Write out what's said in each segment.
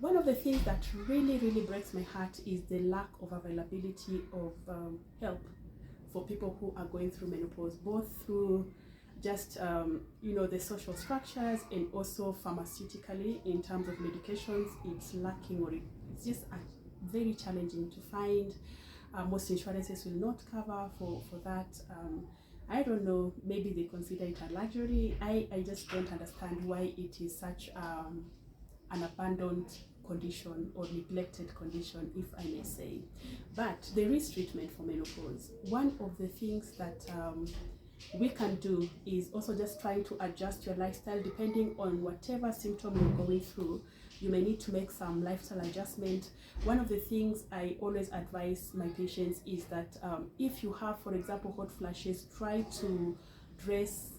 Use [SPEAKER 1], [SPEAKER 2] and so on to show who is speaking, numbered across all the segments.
[SPEAKER 1] One of the things that really, really breaks my heart is the lack of availability of help for people who are going through menopause, both through just the social structures and also pharmaceutically in terms of medications. It's lacking, or it's just very challenging to find. Most insurances will not cover for that. I don't know, maybe they consider it a luxury. I just don't understand why it is such an abandoned condition or neglected condition, if I may say. But there is treatment for menopause. One of the things that we can do is also just trying to adjust your lifestyle depending on whatever symptom you're going through. You may need to make some lifestyle adjustment. One of the things I always advise my patients is that if you have, for example, hot flashes, try to dress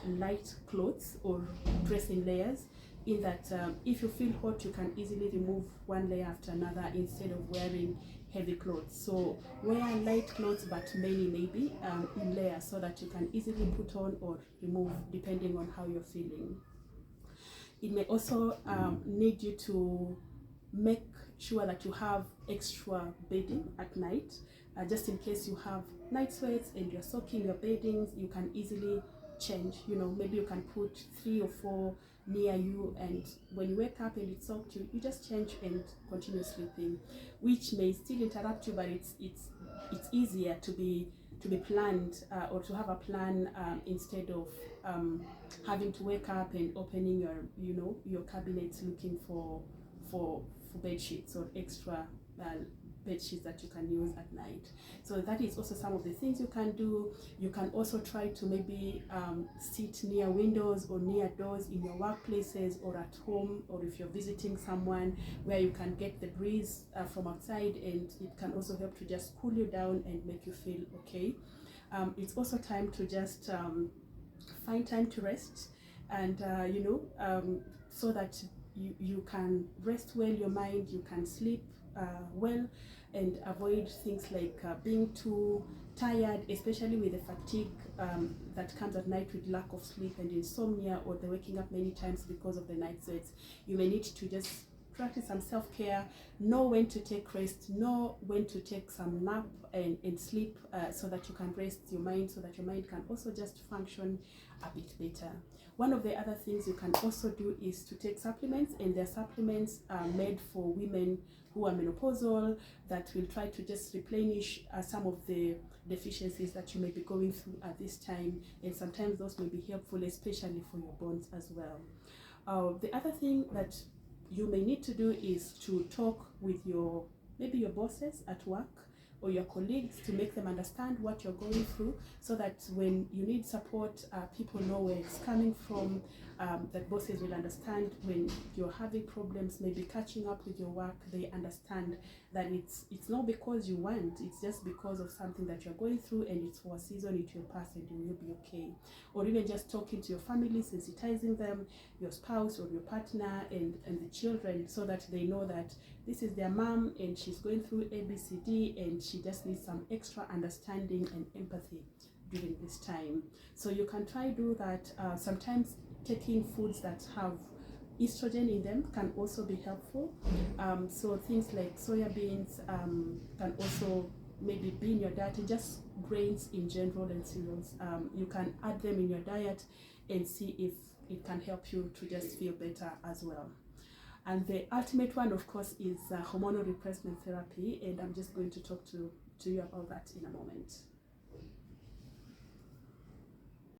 [SPEAKER 1] light clothes or dress in layers, in that if you feel hot, you can easily remove one layer after another instead of wearing heavy clothes. So wear light clothes, but many maybe in layers, so that you can easily put on or remove depending on how you're feeling. It may also need you to make sure that you have extra bedding at night, just in case you have night sweats and you're soaking your beddings. You can easily change. Maybe you can put 3 or 4 near you, and when you wake up and it's soaked, you just change and continue sleeping, which may still interrupt you, but it's easier to be planned, or to have a plan, instead of having to wake up and opening your cabinets looking for bed sheets or extra bed sheets that you can use at night. So that is also some of the things you can do. You can also try to maybe sit near windows or near doors in your workplaces or at home, or if you're visiting someone, where you can get the breeze from outside, and it can also help to just cool you down and make you feel okay. It's also time to just find time to rest, and so that you can rest well your mind, you can sleep well, and avoid things like being too tired, especially with the fatigue that comes at night with lack of sleep and insomnia, or the waking up many times because of the night sweats. You may need to just practice some self-care, know when to take rest, know when to take some nap and sleep, so that you can rest your mind, so that your mind can also just function a bit better. One of the other things you can also do is to take supplements, and their supplements are made for women who are menopausal, that will try to just replenish some of the deficiencies that you may be going through at this time, and sometimes those may be helpful, especially for your bones as well. The other thing that you may need to do is to talk with maybe your bosses at work or your colleagues, to make them understand what you're going through, so that when you need support, people know where it's coming from, that bosses will understand when you're having problems, maybe catching up with your work. They understand that it's not because you want, it's just because of something that you're going through, and it's for a season, it will pass and you will be okay. Or even just talking to your family, sensitizing them, your spouse or your partner and the children, so that they know that this is their mom and she's going through ABCD, and she just needs some extra understanding and empathy during this time. So you can try do that. Sometimes taking foods that have estrogen in them can also be helpful. So things like soya beans can also maybe be in your diet, and just grains in general and cereals. You can add them in your diet and see if it can help you to just feel better as well. And the ultimate one, of course, is hormonal replacement therapy, and I'm just going to talk to you about that in a moment.